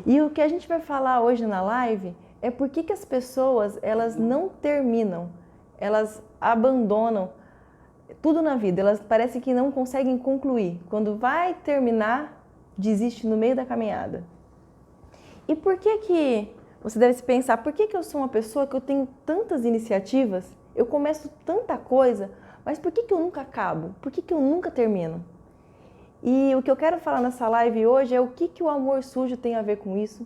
E o que a gente vai falar hoje na live é por que as pessoas, elas não terminam, elas abandonam tudo na vida, elas parecem que não conseguem concluir. Quando vai terminar, desiste no meio da caminhada. E por que você deve se pensar, por que eu sou uma pessoa que eu tenho tantas iniciativas, eu começo tanta coisa, mas por que eu nunca acabo? Por que eu nunca termino? E o que eu quero falar nessa live hoje é o que o amor sujo tem a ver com isso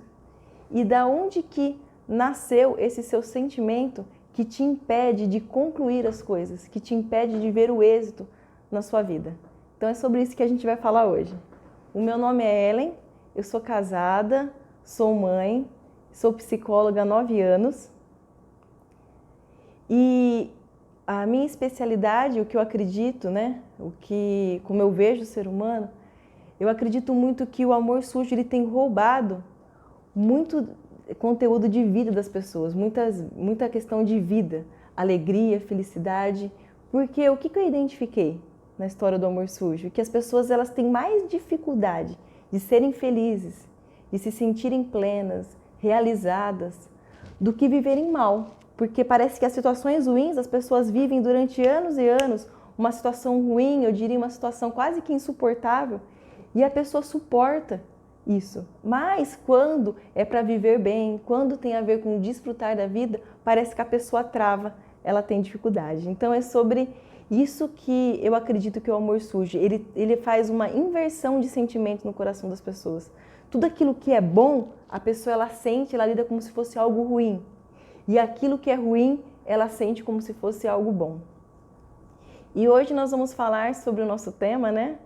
e da onde que nasceu esse seu sentimento que te impede de concluir as coisas, que te impede de ver o êxito na sua vida. Então é sobre isso que a gente vai falar hoje. O meu nome é Ellen, eu sou casada, sou mãe, sou psicóloga há 9 anos e a minha especialidade, o que eu acredito, né, como eu vejo o ser humano, eu acredito muito que o amor sujo ele tem roubado muito conteúdo de vida das pessoas, muita questão de vida, alegria, felicidade, porque o que eu identifiquei na história do amor sujo? Que as pessoas elas têm mais dificuldade de serem felizes, de se sentirem plenas, realizadas, do que viverem mal. Porque parece que as situações ruins as pessoas vivem durante anos e anos, uma situação ruim, eu diria uma situação quase que insuportável, e a pessoa suporta isso. Mas quando é para viver bem, quando tem a ver com desfrutar da vida, parece que a pessoa trava, ela tem dificuldade. Então é sobre isso que eu acredito que o amor sujo, ele faz uma inversão de sentimento no coração das pessoas. Tudo aquilo que é bom, a pessoa ela sente, ela lida como se fosse algo ruim. E aquilo que é ruim, ela sente como se fosse algo bom. E hoje nós vamos falar sobre o nosso tema, né?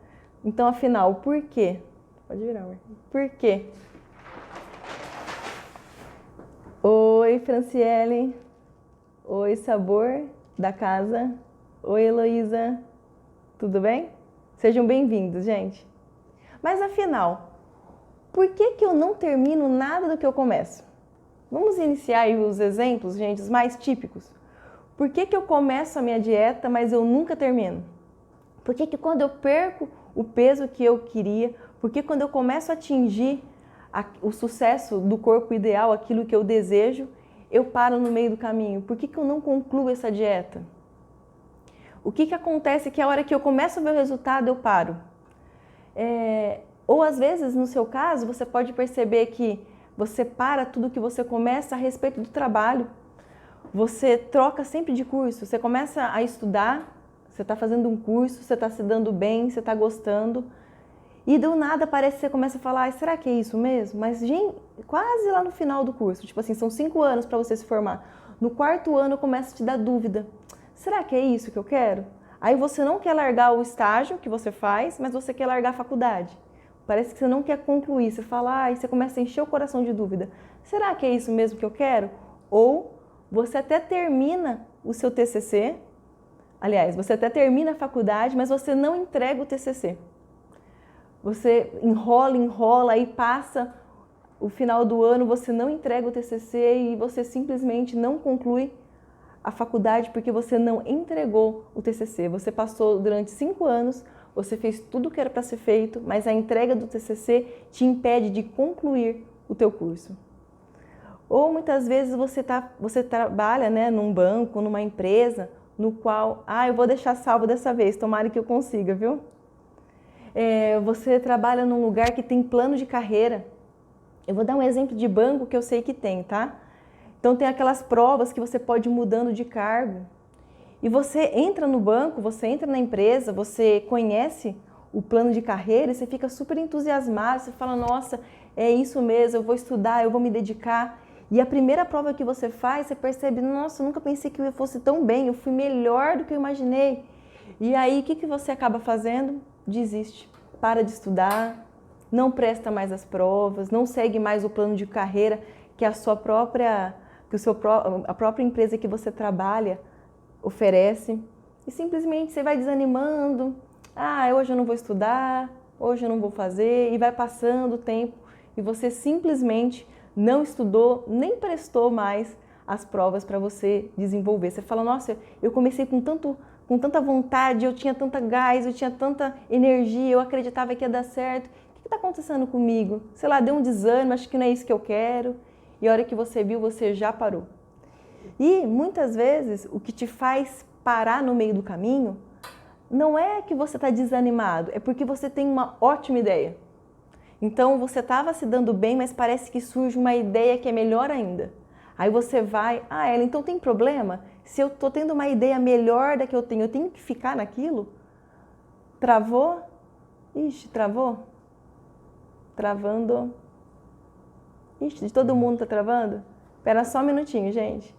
Então, afinal, por quê? Pode virar, amor. Por quê? Oi, Franciele. Oi, Sabor da casa. Oi, Heloísa. Tudo bem? Sejam bem-vindos, gente. Mas, afinal, por que eu não termino nada do que eu começo? Vamos iniciar aí os exemplos, gente, os mais típicos. Por que eu começo a minha dieta, mas eu nunca termino? Por que quando eu perco o peso que eu queria, por que quando eu começo a atingir o sucesso do corpo ideal, aquilo que eu desejo, eu paro no meio do caminho? Por que eu não concluo essa dieta? O que acontece é que a hora que eu começo a ver o resultado, eu paro. Ou às vezes, no seu caso, você pode perceber que você para tudo que você começa a respeito do trabalho. Você troca sempre de curso, você começa a estudar, você está fazendo um curso, você está se dando bem, você está gostando. E do nada parece que você começa a falar, será que é isso mesmo? Mas gente, quase lá no final do curso, tipo assim, são 5 anos para você se formar. No 4º ano começa a te dar dúvida. Será que é isso que eu quero? Aí você não quer largar o estágio que você faz, mas você quer largar a faculdade. Parece que você não quer concluir, você fala, e você começa a encher o coração de dúvida. Será que é isso mesmo que eu quero? Ou você até termina o seu TCC, aliás, você até termina a faculdade, mas você não entrega o TCC. Você enrola, aí passa o final do ano, você não entrega o TCC e você simplesmente não conclui a faculdade porque você não entregou o TCC. Você passou durante 5 anos, você fez tudo o que era para ser feito, mas a entrega do TCC te impede de concluir o teu curso. Ou muitas vezes você trabalha, né, num banco, numa empresa, no qual, eu vou deixar salvo dessa vez, tomara que eu consiga, viu? Você trabalha num lugar que tem plano de carreira. Eu vou dar um exemplo de banco que eu sei que tem, tá? Então tem aquelas provas que você pode ir mudando de cargo. E você entra no banco, você entra na empresa, você conhece o plano de carreira e você fica super entusiasmado, você fala, nossa, é isso mesmo, eu vou estudar, eu vou me dedicar. E a primeira prova que você faz, você percebe, nossa, eu nunca pensei que eu fosse tão bem, eu fui melhor do que eu imaginei. E aí, o que você acaba fazendo? Desiste, para de estudar, não presta mais as provas, não segue mais o plano de carreira que a própria empresa que você trabalha oferece. E simplesmente você vai desanimando, hoje eu não vou estudar, hoje eu não vou fazer, e vai passando o tempo e você simplesmente não estudou, nem prestou mais as provas para você desenvolver. Você fala, nossa, eu comecei com tanta vontade, eu tinha tanta gás, eu tinha tanta energia, eu acreditava que ia dar certo. O que está acontecendo comigo? Sei lá, deu um desânimo, acho que não é isso que eu quero. E a hora que você viu, você já parou. E muitas vezes o que te faz parar no meio do caminho não é que você está desanimado, é porque você tem uma ótima ideia. Então você estava se dando bem, mas parece que surge uma ideia que é melhor ainda. Aí você vai, Ela, então tem problema? Se eu estou tendo uma ideia melhor da que eu tenho que ficar naquilo? Travou? Ixi, travou? Travando. Ixi, todo mundo está travando? Espera só um minutinho, gente.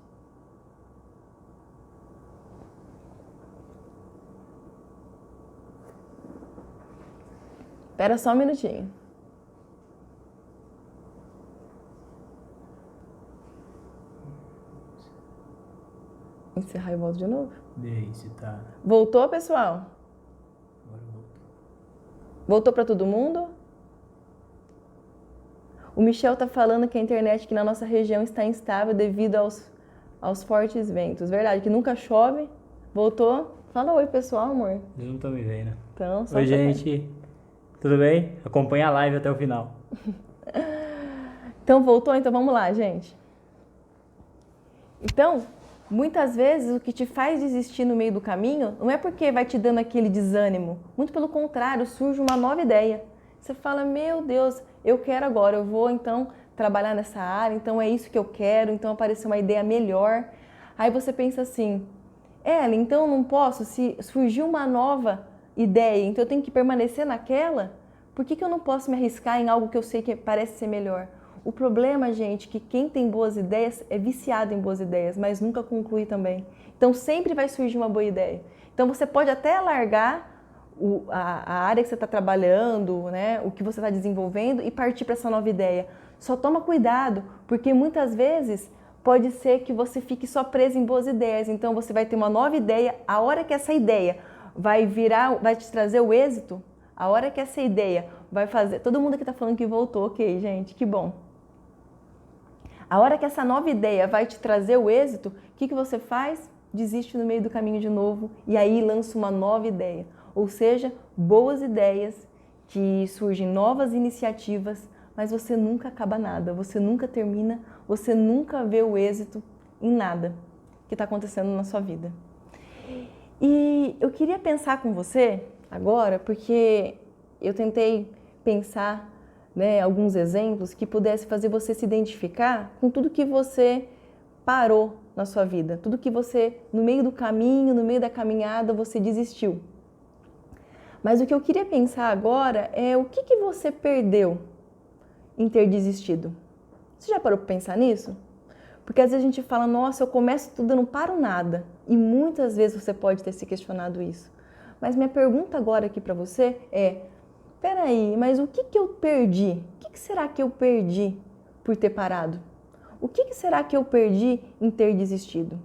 Espera só um minutinho. Encerrar e volto de novo? Deixa, tá. Voltou, pessoal? Agora voltou. Voltou para todo mundo? O Michel tá falando que a internet aqui na nossa região está instável devido aos fortes ventos. Verdade, que nunca chove. Voltou? Fala oi, pessoal, amor. Eles não estão me vendo. Então, só oi, gente. Tudo bem? Acompanha a live até o final. Então, voltou? Então, vamos lá, gente. Então, muitas vezes o que te faz desistir no meio do caminho não é porque vai te dando aquele desânimo. Muito pelo contrário, surge uma nova ideia. Você fala, meu Deus, eu quero agora, eu vou então trabalhar nessa área, então é isso que eu quero, então apareceu uma ideia melhor. Aí você pensa assim, Ellen, então eu não posso, se surgiu uma nova ideia, então eu tenho que permanecer naquela, por que eu não posso me arriscar em algo que eu sei que parece ser melhor? O problema, gente, é que quem tem boas ideias é viciado em boas ideias, mas nunca conclui também. Então sempre vai surgir uma boa ideia. Então você pode até largar a área que você está trabalhando, né, o que você está desenvolvendo e partir para essa nova ideia. Só toma cuidado, porque muitas vezes pode ser que você fique só preso em boas ideias. Então você vai ter uma nova ideia, a hora que essa ideia vai te trazer o êxito, a hora que essa ideia vai fazer... Todo mundo aqui está falando que voltou, ok, gente, que bom. A hora que essa nova ideia vai te trazer o êxito, o que você faz? Desiste no meio do caminho de novo e aí lança uma nova ideia. Ou seja, boas ideias, que surgem novas iniciativas, mas você nunca acaba nada, você nunca termina, você nunca vê o êxito em nada que está acontecendo na sua vida. E eu queria pensar com você agora, porque eu tentei pensar, né, alguns exemplos que pudesse fazer você se identificar com tudo que você parou na sua vida, tudo que você, no meio do caminho, no meio da caminhada, você desistiu. Mas o que eu queria pensar agora é o que você perdeu em ter desistido. Você já parou para pensar nisso? Porque às vezes a gente fala, nossa, eu começo tudo, eu não paro nada. E muitas vezes você pode ter se questionado isso. Mas minha pergunta agora aqui para você é, peraí, mas o que eu perdi? O que será que eu perdi por ter parado? O que será que eu perdi em ter desistido?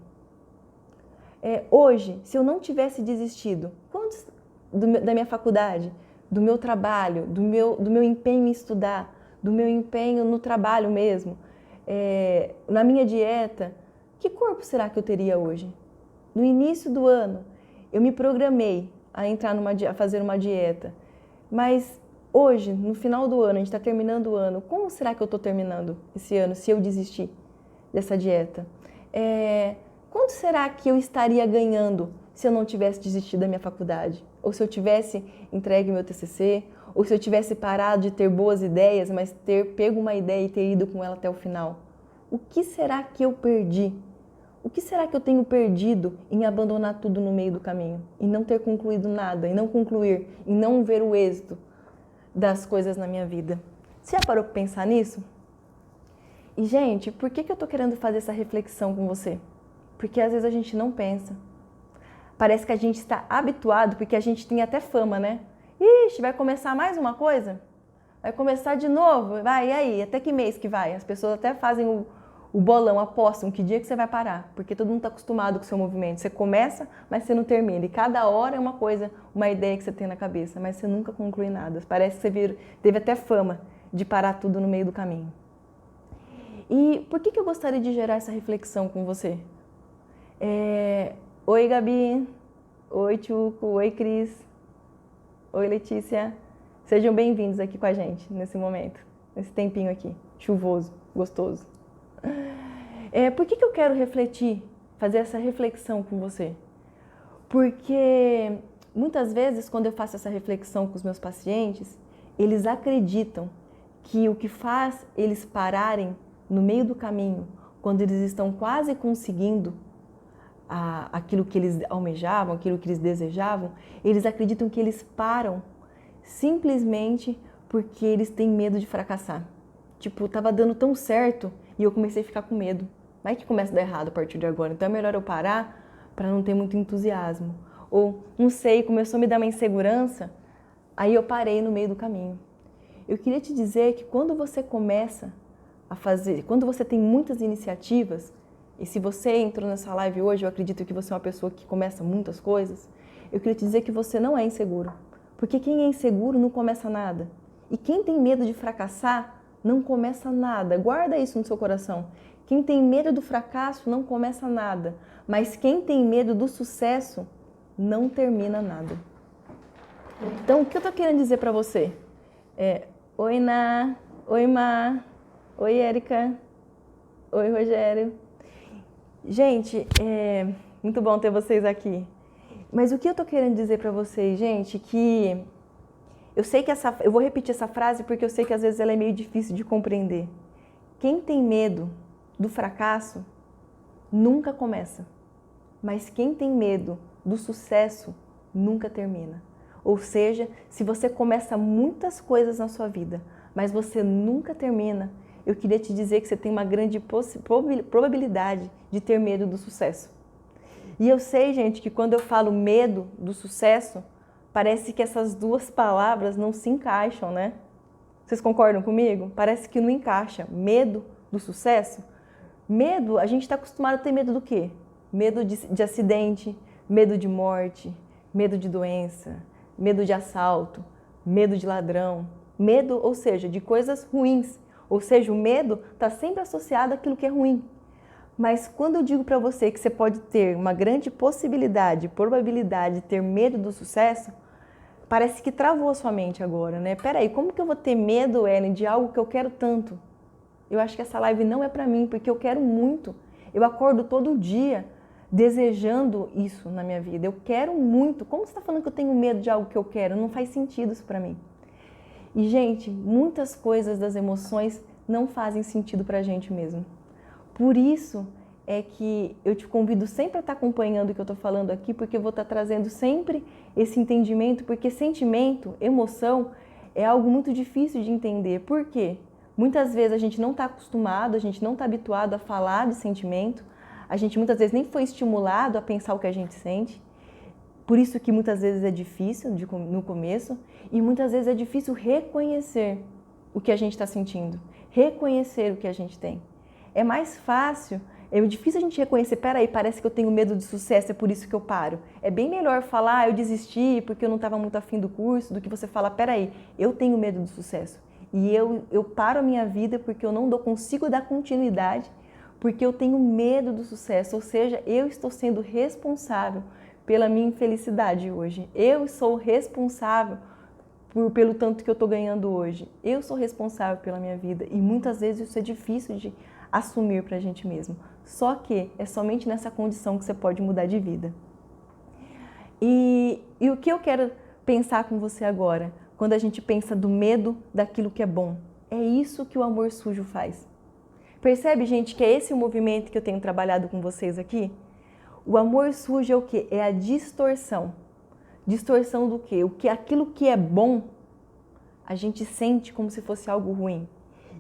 Hoje, se eu não tivesse desistido, da minha faculdade, do meu trabalho, do meu empenho em estudar, do meu empenho no trabalho mesmo, na minha dieta, que corpo será que eu teria hoje? No início do ano, eu me programei a fazer uma dieta, mas hoje, no final do ano, a gente está terminando o ano, como será que eu estou terminando esse ano se eu desistir dessa dieta? Quanto será que eu estaria ganhando se eu não tivesse desistido da minha faculdade? Ou se eu tivesse entregue meu TCC? Ou se eu tivesse parado de ter boas ideias, mas ter pego uma ideia e ter ido com ela até o final? O que será que eu perdi? O que será que eu tenho perdido em abandonar tudo no meio do caminho? Em não ter concluído nada, em não concluir, em não ver o êxito das coisas na minha vida? Você já parou para pensar nisso? E, gente, por que eu tô querendo fazer essa reflexão com você? Porque às vezes a gente não pensa. Parece que a gente está habituado, porque a gente tem até fama, né? Ixi, vai começar mais uma coisa? Vai começar de novo? Vai, e aí? Até que mês que vai? As pessoas até fazem o bolão, apostam que dia que você vai parar, porque todo mundo está acostumado com o seu movimento. Você começa, mas você não termina. E cada hora é uma coisa, uma ideia que você tem na cabeça, mas você nunca conclui nada. Parece que você teve até fama de parar tudo no meio do caminho. E por que eu gostaria de gerar essa reflexão com você? Oi, Gabi. Oi, Tchuco. Oi, Cris. Oi, Letícia. Sejam bem-vindos aqui com a gente nesse momento, nesse tempinho aqui, chuvoso, gostoso. Por que eu quero refletir, fazer essa reflexão com você? Porque muitas vezes, quando eu faço essa reflexão com os meus pacientes, eles acreditam que o que faz eles pararem no meio do caminho, quando eles estão quase conseguindo aquilo que eles almejavam, aquilo que eles desejavam, eles acreditam que eles param simplesmente porque eles têm medo de fracassar. Tipo, estava dando tão certo e eu comecei a ficar com medo. Vai que começa a dar errado a partir de agora, então é melhor eu parar para não ter muito entusiasmo. Ou, não sei, começou a me dar uma insegurança, aí eu parei no meio do caminho. Eu queria te dizer que quando você começa a fazer, quando você tem muitas iniciativas, e se você entrou nessa live hoje, eu acredito que você é uma pessoa que começa muitas coisas, eu queria te dizer que você não é inseguro. Porque quem é inseguro não começa nada. E quem tem medo de fracassar, não começa nada. Guarda isso no seu coração. Quem tem medo do fracasso, não começa nada. Mas quem tem medo do sucesso, não termina nada. Então, o que eu tô querendo dizer pra você? Oi, Ná. Oi, Má. Oi, Érica. Oi, Rogério. Gente, muito bom ter vocês aqui. Mas o que eu tô querendo dizer pra vocês, gente, que eu sei que eu vou repetir essa frase porque eu sei que às vezes ela é meio difícil de compreender. Quem tem medo do fracasso nunca começa, mas quem tem medo do sucesso nunca termina. Ou seja, se você começa muitas coisas na sua vida, mas você nunca termina, eu queria te dizer que você tem uma grande probabilidade de ter medo do sucesso. E eu sei, gente, que quando eu falo medo do sucesso, parece que essas duas palavras não se encaixam, né? Vocês concordam comigo? Parece que não encaixa. Medo do sucesso? Medo, a gente está acostumado a ter medo do quê? Medo de acidente, medo de morte, medo de doença, medo de assalto, medo de ladrão. Medo, ou seja, de coisas ruins. Ou seja, o medo está sempre associado àquilo que é ruim. Mas quando eu digo para você que você pode ter uma grande probabilidade de ter medo do sucesso, parece que travou a sua mente agora, né? Peraí, como que eu vou ter medo, Ellen, de algo que eu quero tanto? Eu acho que essa live não é para mim, porque eu quero muito. Eu acordo todo dia desejando isso na minha vida. Eu quero muito. Como você está falando que eu tenho medo de algo que eu quero? Não faz sentido isso para mim. E, gente, muitas coisas das emoções não fazem sentido para a gente mesmo. Por isso é que eu te convido sempre a estar acompanhando o que eu estou falando aqui, porque eu vou estar trazendo sempre esse entendimento, porque sentimento, emoção, é algo muito difícil de entender. Por quê? Muitas vezes a gente não está acostumado, a gente não está habituado a falar de sentimento, a gente muitas vezes nem foi estimulado a pensar o que a gente sente. Por isso que muitas vezes é difícil no começo e muitas vezes é difícil reconhecer o que a gente está sentindo, reconhecer o que a gente tem. É mais fácil, é difícil a gente reconhecer, peraí, parece que eu tenho medo de sucesso, é por isso que eu paro. É bem melhor falar, eu desisti porque eu não estava muito afim do curso, do que você falar, peraí, eu tenho medo do sucesso. E eu paro a minha vida porque eu não consigo dar continuidade, porque eu tenho medo do sucesso, ou seja, eu estou sendo responsável pela minha infelicidade hoje. Eu sou responsável pelo tanto que eu estou ganhando hoje. Eu sou responsável pela minha vida e muitas vezes isso é difícil de assumir para a gente mesmo. Só que é somente nessa condição que você pode mudar de vida. E o que eu quero pensar com você agora, quando a gente pensa do medo daquilo que é bom, é isso que o amor sujo faz. Percebe, gente, que é esse o movimento que eu tenho trabalhado com vocês aqui? O amor sujo é o quê? É a distorção. Distorção do quê? Aquilo que é bom, a gente sente como se fosse algo ruim.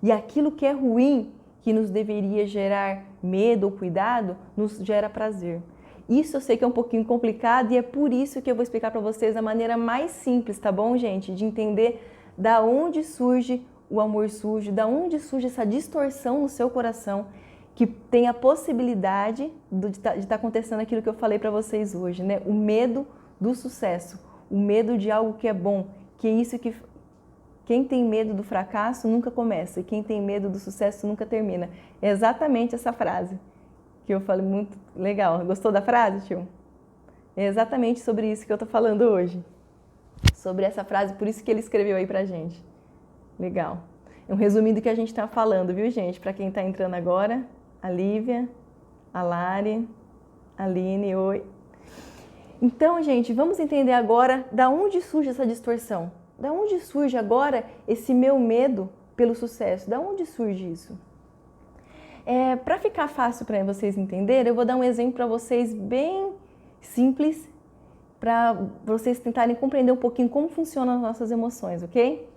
E aquilo que é ruim, que nos deveria gerar medo ou cuidado, nos gera prazer. Isso eu sei que é um pouquinho complicado e é por isso que eu vou explicar para vocês da maneira mais simples, tá bom, gente? De entender da onde surge o amor sujo, da onde surge essa distorção no seu coração, que tem a possibilidade de estar acontecendo aquilo que eu falei para vocês hoje, né? O medo do sucesso, o medo de algo que é bom, que é isso que quem tem medo do fracasso nunca começa e quem tem medo do sucesso nunca termina. É exatamente essa frase que eu falei, muito legal. Gostou da frase, tio? É exatamente sobre isso que eu tô falando hoje. sobre essa frase, por isso que ele escreveu aí pra gente. Legal. É um resuminho do que a gente tá falando, viu, gente? Pra quem tá entrando agora, a Lívia, a Lari, a Aline, oi. Então, gente, vamos entender agora da onde surge essa distorção. Da onde surge agora esse meu medo pelo sucesso? Da onde surge isso? Para ficar fácil para vocês entenderem, eu vou dar um exemplo para vocês bem simples, para vocês tentarem compreender um pouquinho como funcionam as nossas emoções, ok?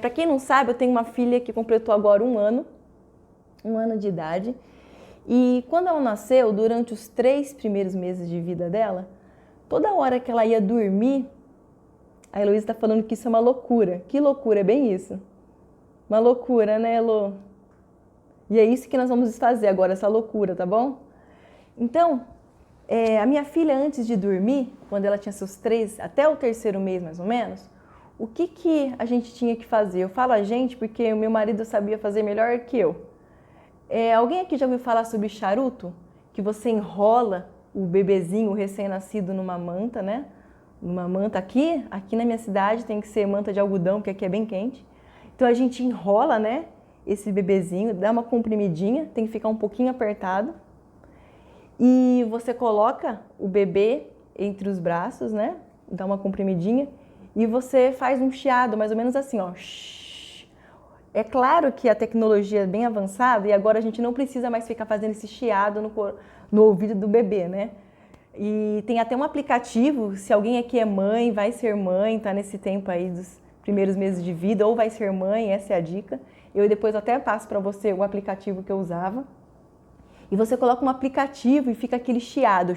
Para quem não sabe, eu tenho uma filha que completou agora um ano de idade, e quando ela nasceu, durante os 3 primeiros meses de vida dela, toda hora que ela ia dormir, a Heloísa está falando que isso é uma loucura. Que loucura, é bem isso. Uma loucura, né, Elo? E é isso que nós vamos fazer agora, essa loucura, tá bom? Então, a minha filha, antes de dormir, quando ela tinha seus 3, até o 3º mês mais ou menos, o que a gente tinha que fazer? Eu falo a gente porque o meu marido sabia fazer melhor que eu. Alguém aqui já ouviu falar sobre charuto? Que você enrola o bebezinho, o recém-nascido, numa manta, né? Numa manta aqui na minha cidade tem que ser manta de algodão, porque aqui é bem quente. Então a gente enrola, né, esse bebezinho, dá uma comprimidinha, tem que ficar um pouquinho apertado. E você coloca o bebê entre os braços, né? Dá uma comprimidinha e você faz um chiado, mais ou menos assim, ó. É claro que a tecnologia é bem avançada e agora a gente não precisa mais ficar fazendo esse chiado no ouvido do bebê, né? E tem até um aplicativo, se alguém aqui é mãe, vai ser mãe, tá nesse tempo aí dos primeiros meses de vida, ou vai ser mãe, essa é a dica. Eu depois até passo para você o aplicativo que eu usava. E você coloca um aplicativo e fica aquele chiado.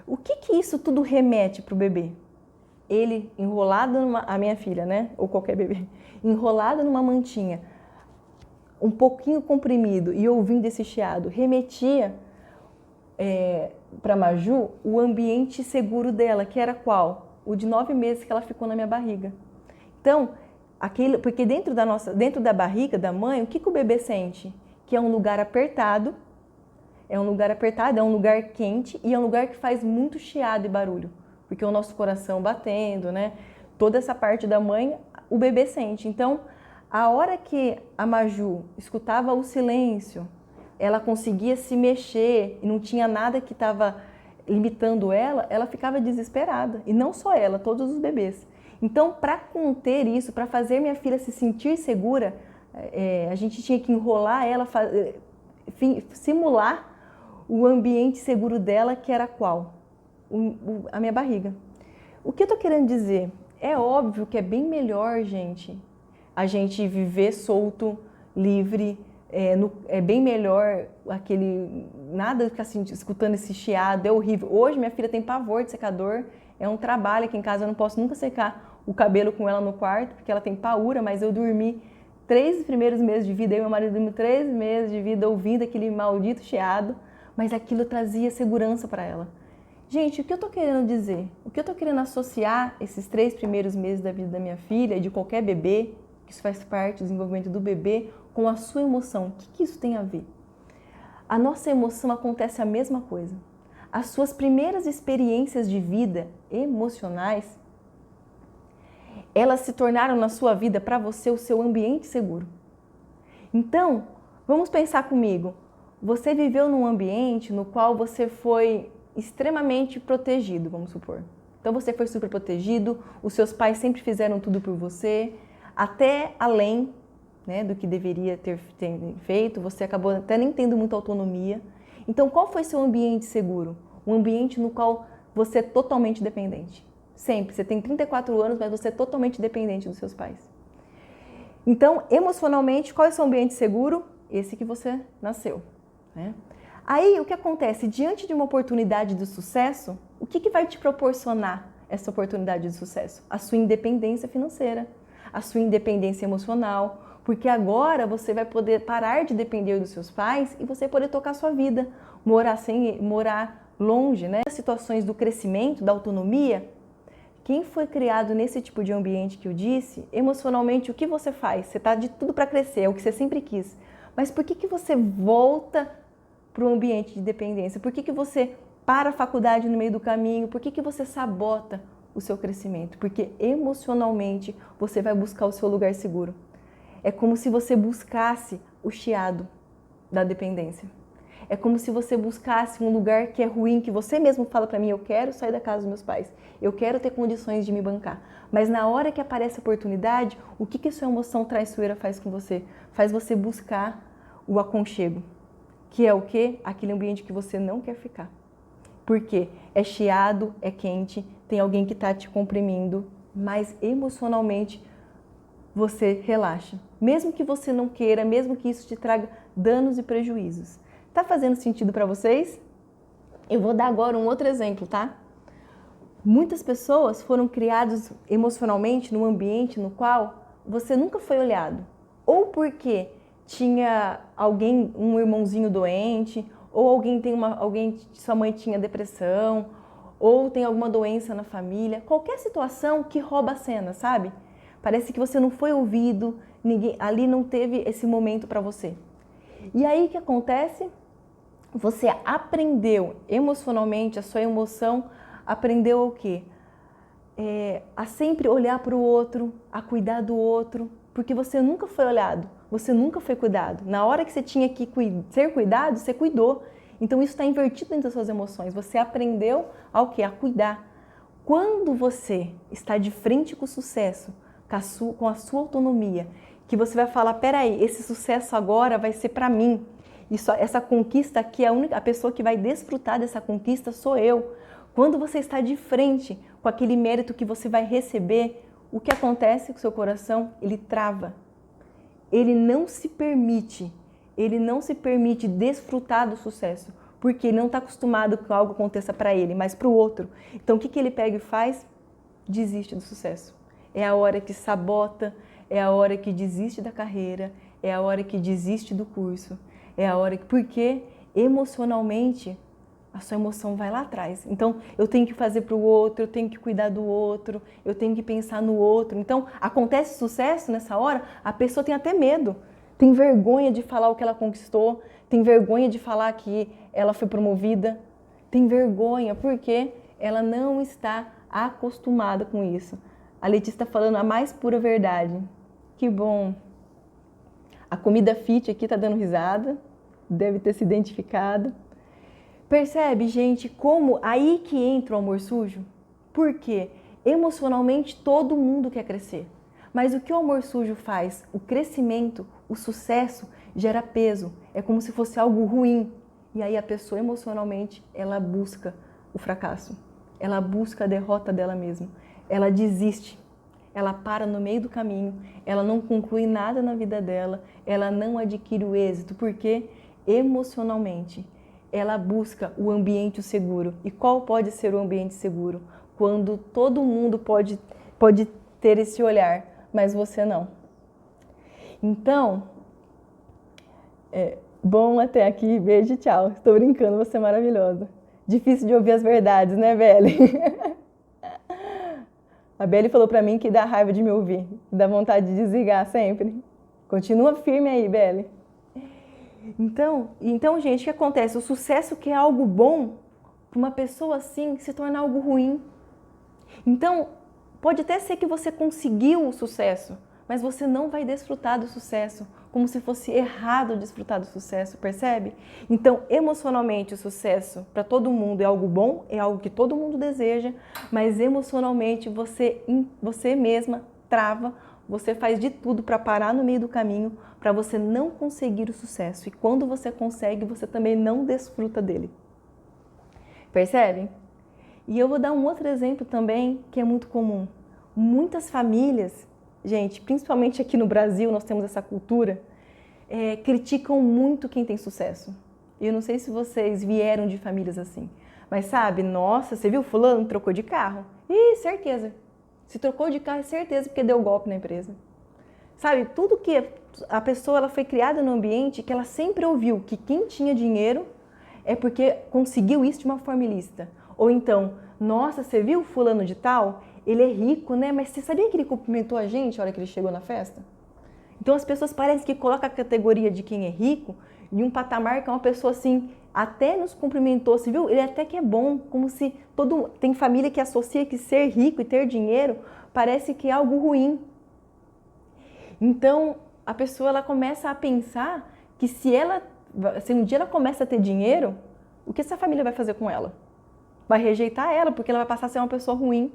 O que isso tudo remete pro bebê? Ele enrolado a minha filha, né? Ou qualquer bebê, enrolado numa mantinha, um pouquinho comprimido e ouvindo esse chiado, remetia para Maju o ambiente seguro dela, que era qual? O de 9 meses que ela ficou na minha barriga. Então, porque dentro da barriga da mãe, o que o bebê sente? Que é um lugar apertado, é um lugar quente e é um lugar que faz muito chiado e barulho, porque o nosso coração batendo, né? Toda essa parte da mãe, o bebê sente. Então, a hora que a Maju escutava o silêncio, ela conseguia se mexer e não tinha nada que estava limitando ela, ela ficava desesperada. E não só ela, todos os bebês. Então, para conter isso, para fazer minha filha se sentir segura, a gente tinha que enrolar ela, simular o ambiente seguro dela, que era qual? A minha barriga. O que eu estou querendo dizer? É óbvio que é bem melhor, gente, a gente viver solto, livre, é bem melhor nada ficar assim, escutando esse chiado, é horrível. Hoje minha filha tem pavor de secador, é um trabalho aqui em casa, eu não posso nunca secar o cabelo com ela no quarto, porque ela tem paura, mas eu dormi 3 primeiros meses de vida, eu e meu marido dormimos 3 meses de vida ouvindo aquele maldito chiado, mas aquilo trazia segurança para ela. Gente, o que eu estou querendo dizer? O que eu estou querendo associar esses 3 primeiros meses da vida da minha filha e de qualquer bebê, que isso faz parte do desenvolvimento do bebê, com a sua emoção. O que isso tem a ver? A nossa emoção acontece a mesma coisa. As suas primeiras experiências de vida emocionais, elas se tornaram na sua vida para você o seu ambiente seguro. Então, vamos pensar comigo. Você viveu num ambiente no qual você foi extremamente protegido, vamos supor. Então você foi super protegido, os seus pais sempre fizeram tudo por você, até além, né, do que deveria ter feito, você acabou até nem tendo muita autonomia. Então qual foi seu ambiente seguro? Um ambiente no qual você é totalmente dependente. Sempre, você tem 34 anos, mas você é totalmente dependente dos seus pais. Então, emocionalmente, qual é o seu ambiente seguro? Esse que você nasceu, né? Aí, o que acontece? Diante de uma oportunidade de sucesso, o que vai te proporcionar essa oportunidade de sucesso? A sua independência financeira, a sua independência emocional, porque agora você vai poder parar de depender dos seus pais e você poder tocar a sua vida, morar longe, né? As situações do crescimento, da autonomia, quem foi criado nesse tipo de ambiente que eu disse, emocionalmente, o que você faz? Você está de tudo para crescer, é o que você sempre quis. Mas por que você volta para o ambiente de dependência? Por que você para a faculdade no meio do caminho? Por que você sabota o seu crescimento, porque emocionalmente você vai buscar o seu lugar seguro. É como se você buscasse o chiado da dependência. É como se você buscasse um lugar que é ruim, que você mesmo fala para mim, eu quero sair da casa dos meus pais, eu quero ter condições de me bancar. Mas na hora que aparece a oportunidade, o que a sua emoção traiçoeira faz com você? Faz você buscar o aconchego, que é o quê? Aquele ambiente que você não quer ficar. Por quê? É chiado, é quente, tem alguém que está te comprimindo, mas emocionalmente você relaxa. Mesmo que você não queira, mesmo que isso te traga danos e prejuízos. Tá fazendo sentido para vocês? Eu vou dar agora um outro exemplo, tá? Muitas pessoas foram criadas emocionalmente num ambiente no qual você nunca foi olhado. Ou porque tinha alguém, um irmãozinho doente, ou sua mãe tinha depressão, ou tem alguma doença na família. Qualquer situação que rouba a cena, sabe? Parece que você não foi ouvido, ali não teve esse momento para você. E aí o que acontece? Você aprendeu emocionalmente, a sua emoção aprendeu o quê? A sempre olhar para o outro, a cuidar do outro, porque você nunca foi olhado, você nunca foi cuidado. Na hora que você tinha que ser cuidado, você cuidou. Então isso está invertido dentro das suas emoções. Você aprendeu ao quê? A cuidar. Quando você está de frente com o sucesso, com a sua autonomia, que você vai falar, peraí, esse sucesso agora vai ser para mim. Essa conquista aqui, a pessoa que vai desfrutar dessa conquista sou eu. Quando você está de frente com aquele mérito que você vai receber, o que acontece com o seu coração? Ele trava. Ele não se permite desfrutar do sucesso, porque ele não está acostumado que algo aconteça para ele, mas para o outro. Então o que ele pega e faz? Desiste do sucesso. É a hora que sabota, é a hora que desiste da carreira, é a hora que desiste do curso, é a hora que... Porque emocionalmente a sua emoção vai lá atrás. Então eu tenho que fazer para o outro, eu tenho que cuidar do outro, eu tenho que pensar no outro. Então acontece sucesso nessa hora, a pessoa tem até medo, tem vergonha de falar o que ela conquistou, tem vergonha de falar que ela foi promovida, tem vergonha porque ela não está acostumada com isso. A Letícia está falando a mais pura verdade. Que bom. A comida fit aqui está dando risada. Deve ter se identificado. Percebe, gente, como aí que entra o amor sujo? Porque emocionalmente todo mundo quer crescer. Mas o que o amor sujo faz? O crescimento, o sucesso gera peso. É como se fosse algo ruim. E aí a pessoa emocionalmente, ela busca o fracasso. Ela busca a derrota dela mesma. Ela desiste, ela para no meio do caminho, ela não conclui nada na vida dela, ela não adquire o êxito, porque emocionalmente ela busca o ambiente seguro. E qual pode ser o ambiente seguro? Quando todo mundo pode ter esse olhar, mas você não. Então, bom até aqui, beijo e tchau. Estou brincando, você é maravilhosa. Difícil de ouvir as verdades, né, Beli? A Beli falou pra mim que dá raiva de me ouvir, dá vontade de desligar sempre. Continua firme aí, Beli. Então, gente, o que acontece? O sucesso que é algo bom, para uma pessoa assim, se torna algo ruim. Então, pode até ser que você conseguiu o sucesso, mas você não vai desfrutar do sucesso, como se fosse errado desfrutar do sucesso, percebe? Então, emocionalmente, o sucesso para todo mundo é algo bom, é algo que todo mundo deseja, mas emocionalmente você mesma trava, você faz de tudo para parar no meio do caminho, para você não conseguir o sucesso. E quando você consegue, você também não desfruta dele. Percebem? E eu vou dar um outro exemplo também, que é muito comum. Muitas famílias, gente, principalmente aqui no Brasil, nós temos essa cultura, criticam muito quem tem sucesso. Eu não sei se vocês vieram de famílias assim, mas sabe, nossa, você viu fulano trocou de carro? Ih, certeza. Se trocou de carro, é certeza porque deu golpe na empresa. Sabe, tudo que a pessoa ela foi criada no ambiente que ela sempre ouviu que quem tinha dinheiro é porque conseguiu isso de uma forma ilícita. Ou então, nossa, você viu fulano de tal? Ele é rico, né? Mas você sabia que ele cumprimentou a gente na hora que ele chegou na festa? Então as pessoas parecem que colocam a categoria de quem é rico em um patamar que é uma pessoa assim até nos cumprimentou, você viu? Ele até que é bom, como se tem família que associa que ser rico e ter dinheiro parece que é algo ruim. Então, a pessoa ela começa a pensar que se um dia ela começa a ter dinheiro, o que essa família vai fazer com ela? Vai rejeitar ela, porque ela vai passar a ser uma pessoa ruim.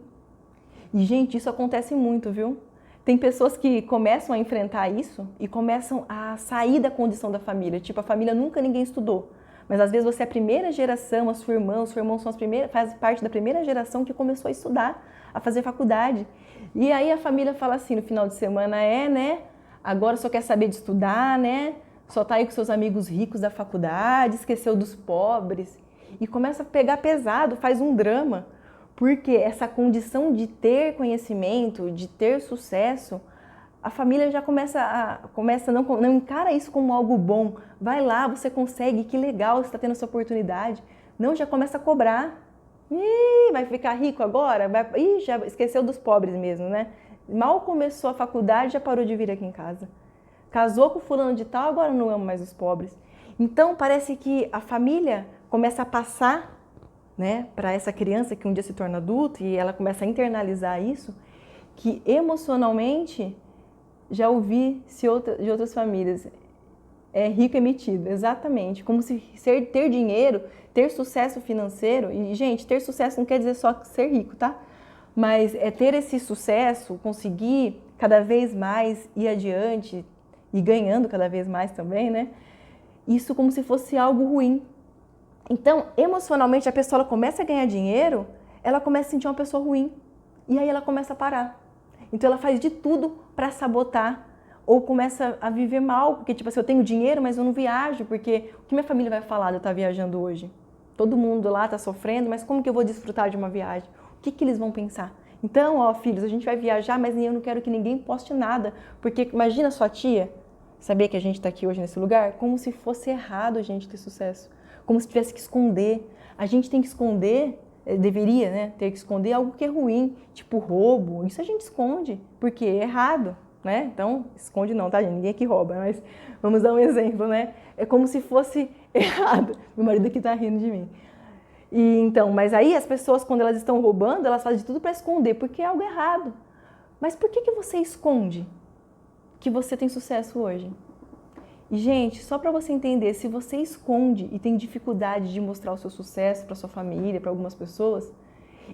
E, gente, isso acontece muito, viu? Tem pessoas que começam a enfrentar isso e começam a sair da condição da família. Tipo, a família nunca ninguém estudou. Mas às vezes você é a primeira geração, a sua irmã, os seus irmãos são faz parte da primeira geração que começou a estudar, a fazer faculdade. E aí a família fala assim no final de semana, né? Agora só quer saber de estudar, né? Só tá aí com seus amigos ricos da faculdade, esqueceu dos pobres. E começa a pegar pesado, faz um drama. Porque essa condição de ter conhecimento, de ter sucesso, a família já começa a não encara isso como algo bom. Vai lá, você consegue, que legal, você está tendo essa oportunidade. Não, já começa a cobrar. Ih, vai ficar rico agora? Ih, já esqueceu dos pobres mesmo, né? Mal começou a faculdade, já parou de vir aqui em casa. Casou com fulano de tal, agora não ama mais os pobres. Então, parece que a família começa a passar, né, para essa criança que um dia se torna adulta e ela começa a internalizar isso, que emocionalmente, já ouvi de outras famílias, é rico é metido, exatamente, como se ter dinheiro, ter sucesso financeiro, e gente, ter sucesso não quer dizer só ser rico, tá? Mas é ter esse sucesso, conseguir cada vez mais ir adiante e ganhando cada vez mais também, né? Isso como se fosse algo ruim. Então, emocionalmente, a pessoa ela começa a ganhar dinheiro, ela começa a sentir uma pessoa ruim. E aí ela começa a parar. Então, ela faz de tudo para sabotar. Ou começa a viver mal, porque tipo assim, eu tenho dinheiro, mas eu não viajo, porque o que minha família vai falar de eu estar viajando hoje? Todo mundo lá está sofrendo, mas como que eu vou desfrutar de uma viagem? O que eles vão pensar? Então, ó, filhos, a gente vai viajar, mas eu não quero que ninguém poste nada. Porque imagina sua tia saber que a gente está aqui hoje nesse lugar, como se fosse errado a gente ter sucesso. Como se tivesse que esconder. A gente tem que esconder, deveria, né, ter que esconder algo que é ruim, tipo roubo. Isso a gente esconde, porque é errado, né? Então, esconde não, tá, gente? Ninguém aqui rouba, mas vamos dar um exemplo, né? É como se fosse errado. Meu marido aqui tá rindo de mim. E, então, mas aí as pessoas, quando elas estão roubando, elas fazem de tudo para esconder, porque é algo errado. Mas por que você esconde que você tem sucesso hoje? E, gente, só para você entender, se você esconde e tem dificuldade de mostrar o seu sucesso para sua família, para algumas pessoas,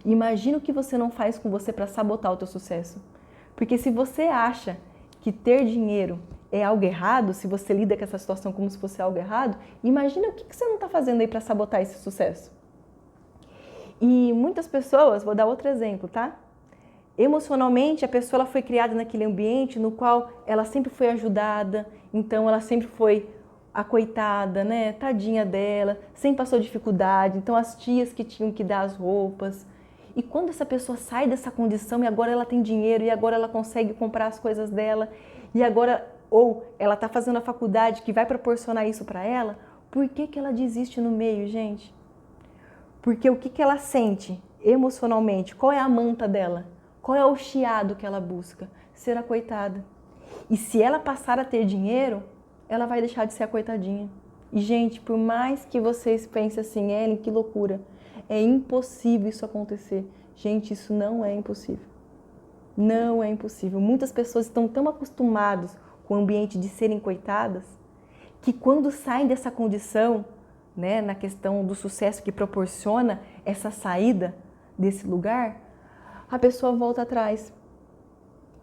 imagina o que você não faz com você para sabotar o teu sucesso. Porque se você acha que ter dinheiro é algo errado, se você lida com essa situação como se fosse algo errado, imagina o que você não está fazendo aí para sabotar esse sucesso. E muitas pessoas, vou dar outro exemplo, tá? Emocionalmente, a pessoa ela foi criada naquele ambiente no qual ela sempre foi ajudada, então ela sempre foi a coitada, né? Tadinha dela, sempre passou dificuldade, então as tias que tinham que dar as roupas. E quando essa pessoa sai dessa condição e agora ela tem dinheiro e agora ela consegue comprar as coisas dela e agora, ou ela está fazendo a faculdade que vai proporcionar isso para ela, por que ela desiste no meio, gente? Porque o que ela sente emocionalmente? Qual é a manta dela? Qual é o chiado que ela busca? Ser a coitada. E se ela passar a ter dinheiro, ela vai deixar de ser a coitadinha. E, gente, por mais que vocês pensem assim, Ellen, que loucura, é impossível isso acontecer. Gente, isso não é impossível. Não é impossível. Muitas pessoas estão tão acostumadas com o ambiente de serem coitadas, que quando saem dessa condição, né, na questão do sucesso que proporciona essa saída desse lugar, a pessoa volta atrás.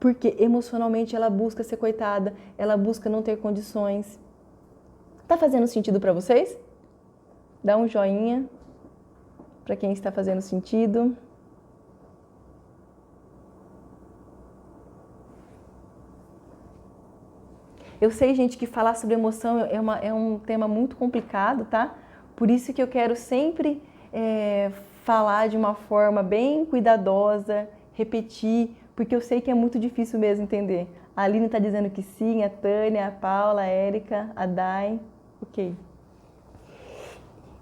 Porque emocionalmente ela busca ser coitada, ela busca não ter condições. Tá fazendo sentido para vocês? Dá um joinha para quem está fazendo sentido. Eu sei, gente, que falar sobre emoção é um tema muito complicado, tá? Por isso que eu quero sempre falar de uma forma bem cuidadosa, repetir, porque eu sei que é muito difícil mesmo entender. A Aline está dizendo que sim, a Tânia, a Paula, a Érica, a Dai, ok.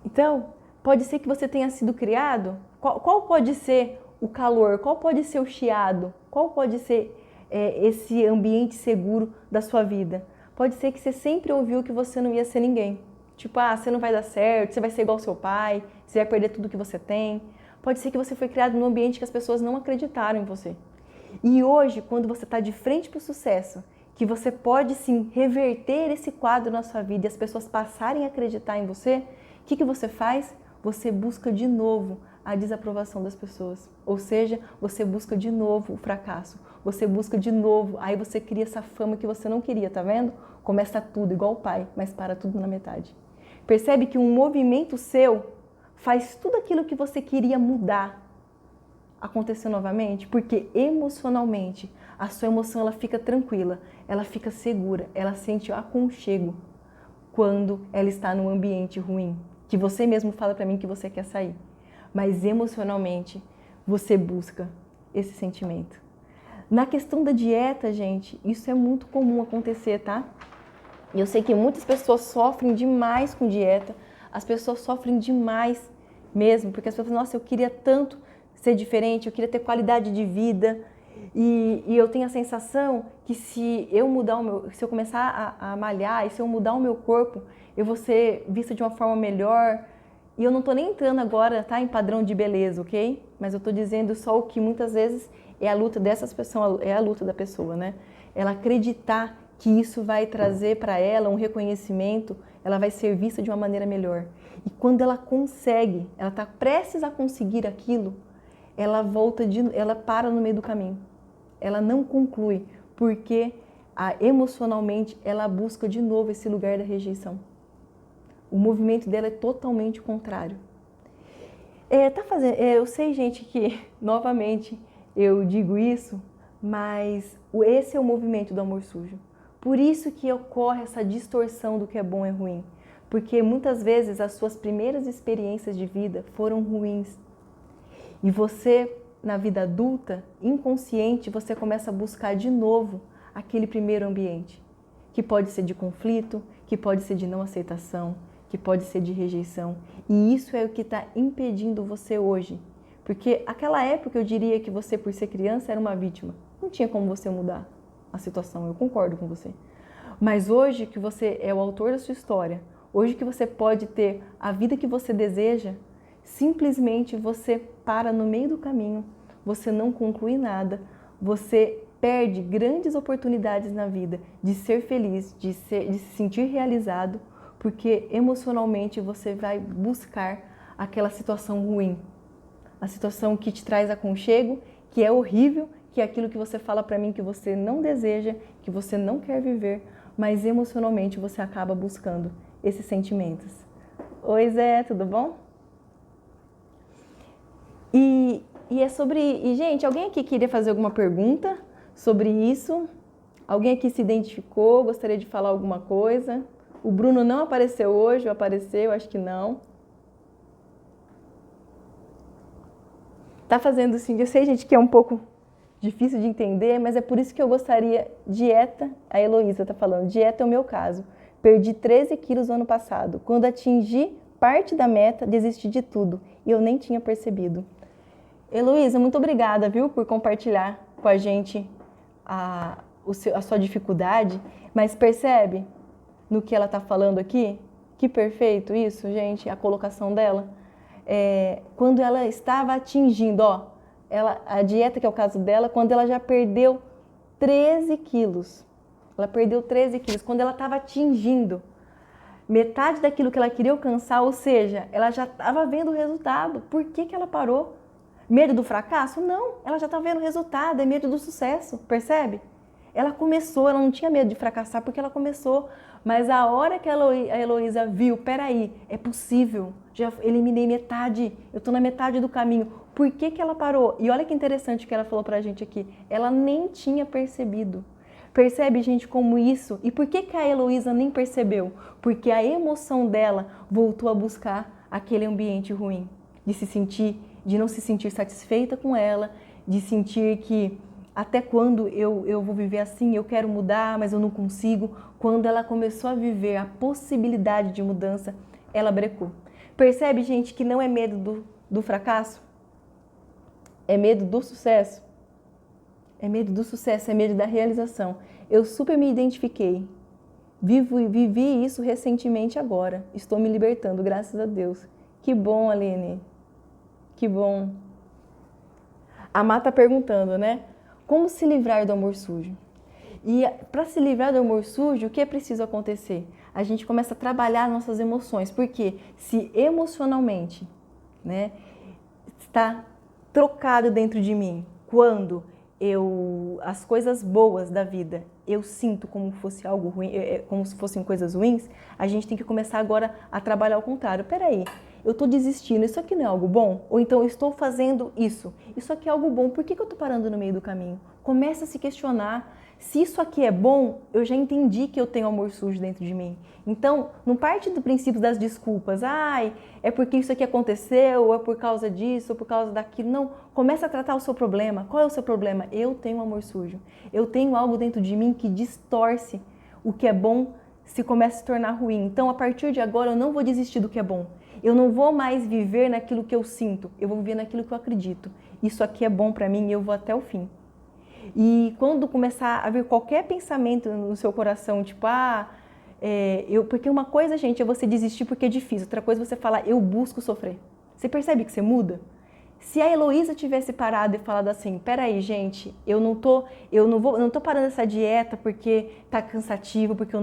Então, pode ser que você tenha sido criado, qual pode ser o calor, qual pode ser o chiado, qual pode ser esse ambiente seguro da sua vida? Pode ser que você sempre ouviu que você não ia ser ninguém. Tipo, você não vai dar certo, você vai ser igual ao seu pai, você vai perder tudo que você tem. Pode ser que você foi criado num ambiente que as pessoas não acreditaram em você. E hoje, quando você está de frente para o sucesso, que você pode sim reverter esse quadro na sua vida e as pessoas passarem a acreditar em você, o que você faz? Você busca de novo a desaprovação das pessoas. Ou seja, você busca de novo o fracasso. Você busca de novo, aí você cria essa fama que você não queria, tá vendo? Começa tudo igual o pai, mas para tudo na metade. Percebe que um movimento seu faz tudo aquilo que você queria mudar acontecer novamente? Porque emocionalmente, a sua emoção ela fica tranquila, ela fica segura, ela sente aconchego quando ela está num ambiente ruim, que você mesmo fala para mim que você quer sair. Mas emocionalmente, você busca esse sentimento. Na questão da dieta, gente, isso é muito comum acontecer, tá? E eu sei que muitas pessoas sofrem demais com dieta, as pessoas sofrem demais mesmo, porque as pessoas falam, nossa, eu queria tanto ser diferente, eu queria ter qualidade de vida, e eu tenho a sensação que se eu mudar se eu começar a malhar, e se eu mudar o meu corpo, eu vou ser vista de uma forma melhor. E eu não tô nem entrando agora, tá, em padrão de beleza, ok? Mas eu tô dizendo só o que muitas vezes é a luta dessas pessoas, é a luta da pessoa, né? Ela acreditar que isso vai trazer para ela um reconhecimento, ela vai ser vista de uma maneira melhor. E quando ela consegue, ela está prestes a conseguir aquilo, ela ela para no meio do caminho. Ela não conclui, porque emocionalmente ela busca de novo esse lugar da rejeição. O movimento dela é totalmente contrário. Eu sei, gente, que novamente eu digo isso, mas esse é o movimento do amor sujo. Por isso que ocorre essa distorção do que é bom e ruim. Porque muitas vezes as suas primeiras experiências de vida foram ruins. E você, na vida adulta, inconsciente, você começa a buscar de novo aquele primeiro ambiente. Que pode ser de conflito, que pode ser de não aceitação, que pode ser de rejeição. E isso é o que está impedindo você hoje. Porque aquela época eu diria que você, por ser criança, era uma vítima. Não tinha como você mudar a situação, eu concordo com você. Mas hoje que você é o autor da sua história, hoje que você pode ter a vida que você deseja, simplesmente você para no meio do caminho, você não conclui nada, você perde grandes oportunidades na vida de ser feliz, de se sentir realizado, porque emocionalmente você vai buscar aquela situação ruim, a situação que te traz aconchego, que é horrível, que é aquilo que você fala para mim que você não deseja, que você não quer viver, mas emocionalmente você acaba buscando esses sentimentos. Oi, Zé, tudo bom? E é sobre... E, gente, alguém aqui queria fazer alguma pergunta sobre isso? Alguém aqui se identificou, gostaria de falar alguma coisa? O Bruno não apareceu hoje, ou apareceu? Acho que não. Tá fazendo assim, eu sei, gente, que é um pouco difícil de entender, mas é por isso que eu gostaria... Dieta, a Heloísa tá falando, dieta é o meu caso. Perdi 13 quilos no ano passado. Quando atingi parte da meta, desisti de tudo. E eu nem tinha percebido. Heloísa, muito obrigada, viu, por compartilhar com a gente a sua dificuldade. Mas percebe no que ela tá falando aqui? Que perfeito isso, gente, a colocação dela. Quando ela estava atingindo, a dieta, que é o caso dela, quando ela já perdeu 13 quilos. Ela perdeu 13 quilos. Quando ela estava atingindo metade daquilo que ela queria alcançar, ou seja, ela já estava vendo o resultado. Por que ela parou? Medo do fracasso? Não, ela já está vendo o resultado, é medo do sucesso, percebe? Ela começou, ela não tinha medo de fracassar porque ela começou. Mas a hora que a Heloísa viu, peraí, é possível, já eliminei metade, eu estou na metade do caminho. Por que ela parou? E olha que interessante o que ela falou pra gente aqui. Ela nem tinha percebido. Percebe, gente, como isso? E por que a Heloísa nem percebeu? Porque a emoção dela voltou a buscar aquele ambiente ruim. De não se sentir satisfeita com ela, de sentir que até quando eu vou viver assim, eu quero mudar, mas eu não consigo. Quando ela começou a viver a possibilidade de mudança, ela brecou. Percebe, gente, que não é medo do fracasso? É medo do sucesso. É medo do sucesso, é medo da realização. Eu super me identifiquei Vivi isso recentemente agora. Estou me libertando, graças a Deus. Que bom, Aline. Que bom. A Má tá perguntando, né? Como se livrar do amor sujo? E para se livrar do amor sujo, o que é preciso acontecer? A gente começa a trabalhar nossas emoções, porque se emocionalmente, né, está trocado dentro de mim, quando as coisas boas da vida eu sinto como fosse algo ruim, como se fossem coisas ruins, a gente tem que começar agora a trabalhar ao contrário. Peraí, eu estou desistindo, isso aqui não é algo bom? Ou então eu estou fazendo isso aqui é algo bom, por que eu estou parando no meio do caminho? Começa a se questionar. Se isso aqui é bom, eu já entendi que eu tenho amor sujo dentro de mim. Então, não parte do princípio das desculpas. Ai, é porque isso aqui aconteceu, ou é por causa disso, ou por causa daquilo. Não, começa a tratar o seu problema. Qual é o seu problema? Eu tenho amor sujo. Eu tenho algo dentro de mim que distorce o que é bom se começa a se tornar ruim. Então, a partir de agora, eu não vou desistir do que é bom. Eu não vou mais viver naquilo que eu sinto. Eu vou viver naquilo que eu acredito. Isso aqui é bom para mim e eu vou até o fim. E quando começar a vir qualquer pensamento no seu coração, tipo, porque uma coisa, gente, é você desistir porque é difícil, outra coisa é você falar, eu busco sofrer. Você percebe que você muda? Se a Heloísa tivesse parado e falado assim, peraí, gente, eu não tô parando essa dieta porque tá cansativo, porque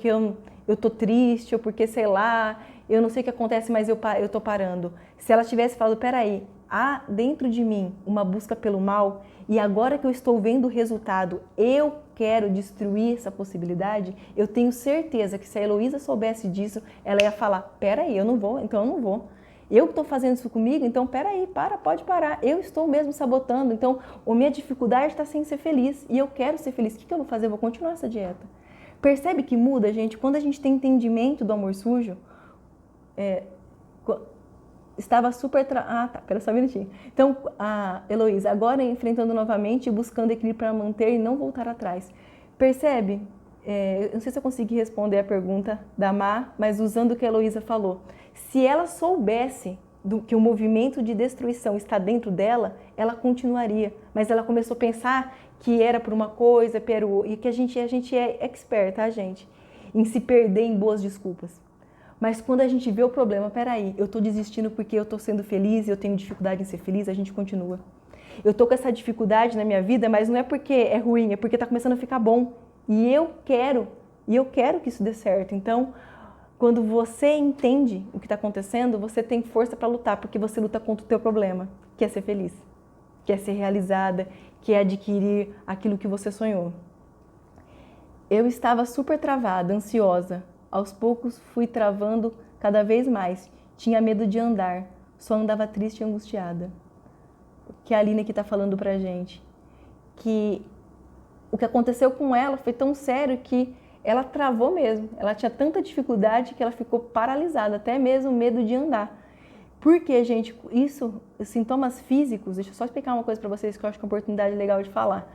eu tô triste, ou porque, sei lá, eu não sei o que acontece, mas eu tô parando. Se ela tivesse falado, peraí, há dentro de mim uma busca pelo mal, e agora que eu estou vendo o resultado, eu quero destruir essa possibilidade, eu tenho certeza que se a Heloísa soubesse disso, ela ia falar, peraí, eu não vou, então eu não vou. Eu estou fazendo isso comigo, então peraí, pode parar. Eu estou mesmo sabotando, então a minha dificuldade está sem ser feliz e eu quero ser feliz. O que eu vou fazer? Eu vou continuar essa dieta. Percebe que muda, gente? Quando a gente tem entendimento do amor sujo, estava super... pera só um minutinho. Então, a Heloísa, agora enfrentando novamente e buscando equilíbrio para manter e não voltar atrás. Percebe? Eu não sei se eu consegui responder a pergunta da Má, mas usando o que a Heloísa falou. Se ela soubesse que o movimento de destruição está dentro dela, ela continuaria. Mas ela começou a pensar que era por uma coisa, e que a gente é expert, tá, gente? Em se perder em boas desculpas. Mas quando a gente vê o problema, peraí, eu estou desistindo porque eu estou sendo feliz e eu tenho dificuldade em ser feliz, a gente continua. Eu estou com essa dificuldade na minha vida, mas não é porque é ruim, é porque está começando a ficar bom. E eu quero que isso dê certo. Então, quando você entende o que está acontecendo, você tem força para lutar, porque você luta contra o teu problema, que é ser feliz, que é ser realizada, que é adquirir aquilo que você sonhou. Eu estava super travada, ansiosa. Aos poucos fui travando cada vez mais. Tinha medo de andar, só andava triste e angustiada. Que a Aline aqui está falando pra gente. Que o que aconteceu com ela foi tão sério que ela travou mesmo. Ela tinha tanta dificuldade que ela ficou paralisada, até mesmo medo de andar. Porque, gente, isso, os sintomas físicos, deixa eu só explicar uma coisa para vocês que eu acho que é uma oportunidade legal de falar.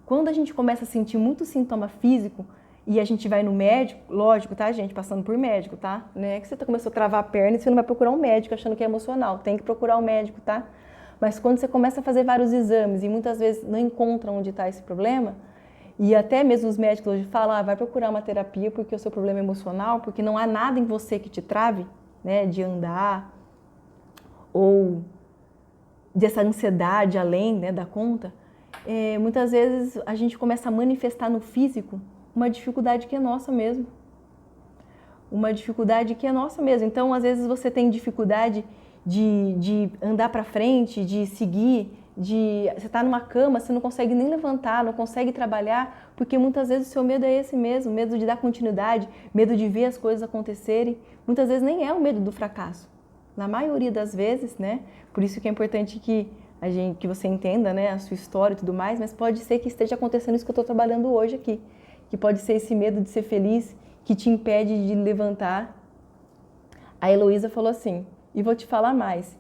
Quando a gente começa a sentir muito sintoma físico e a gente vai no médico, lógico, tá, gente, passando por médico, tá? Não é que você começou a travar a perna e você não vai procurar um médico achando que é emocional, tem que procurar um médico, tá? Mas quando você começa a fazer vários exames e muitas vezes não encontra onde está esse problema, e até mesmo os médicos hoje falam, vai procurar uma terapia porque o seu problema é emocional, porque não há nada em você que te trave, né, de andar, ou dessa ansiedade além, né, da conta, muitas vezes a gente começa a manifestar no físico uma dificuldade que é nossa mesmo. Uma dificuldade que é nossa mesmo. Então, às vezes você tem dificuldade de andar para frente, de seguir, você está numa cama, você não consegue nem levantar, não consegue trabalhar, porque muitas vezes o seu medo é esse mesmo, medo de dar continuidade, medo de ver as coisas acontecerem. Muitas vezes nem é o medo do fracasso. Na maioria das vezes, né? Por isso que é importante que você entenda, né, a sua história e tudo mais, mas pode ser que esteja acontecendo isso que eu estou trabalhando hoje aqui, que pode ser esse medo de ser feliz que te impede de levantar. A Heloísa falou assim, e vou te falar mais,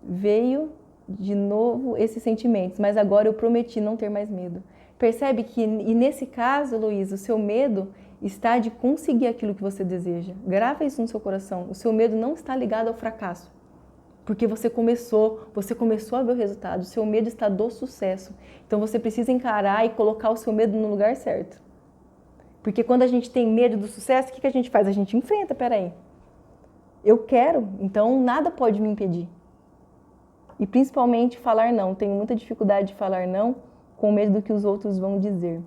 veio de novo esses sentimentos, mas agora eu prometi não ter mais medo. Percebe que, e nesse caso, Heloísa, o seu medo está de conseguir aquilo que você deseja. Grava isso no seu coração. O seu medo não está ligado ao fracasso. Porque você começou a ver o resultado. O seu medo está do sucesso. Então você precisa encarar e colocar o seu medo no lugar certo. Porque quando a gente tem medo do sucesso, o que a gente faz? A gente enfrenta, peraí. Eu quero, então nada pode me impedir. E principalmente falar não. Tenho muita dificuldade de falar não com medo do que os outros vão dizer.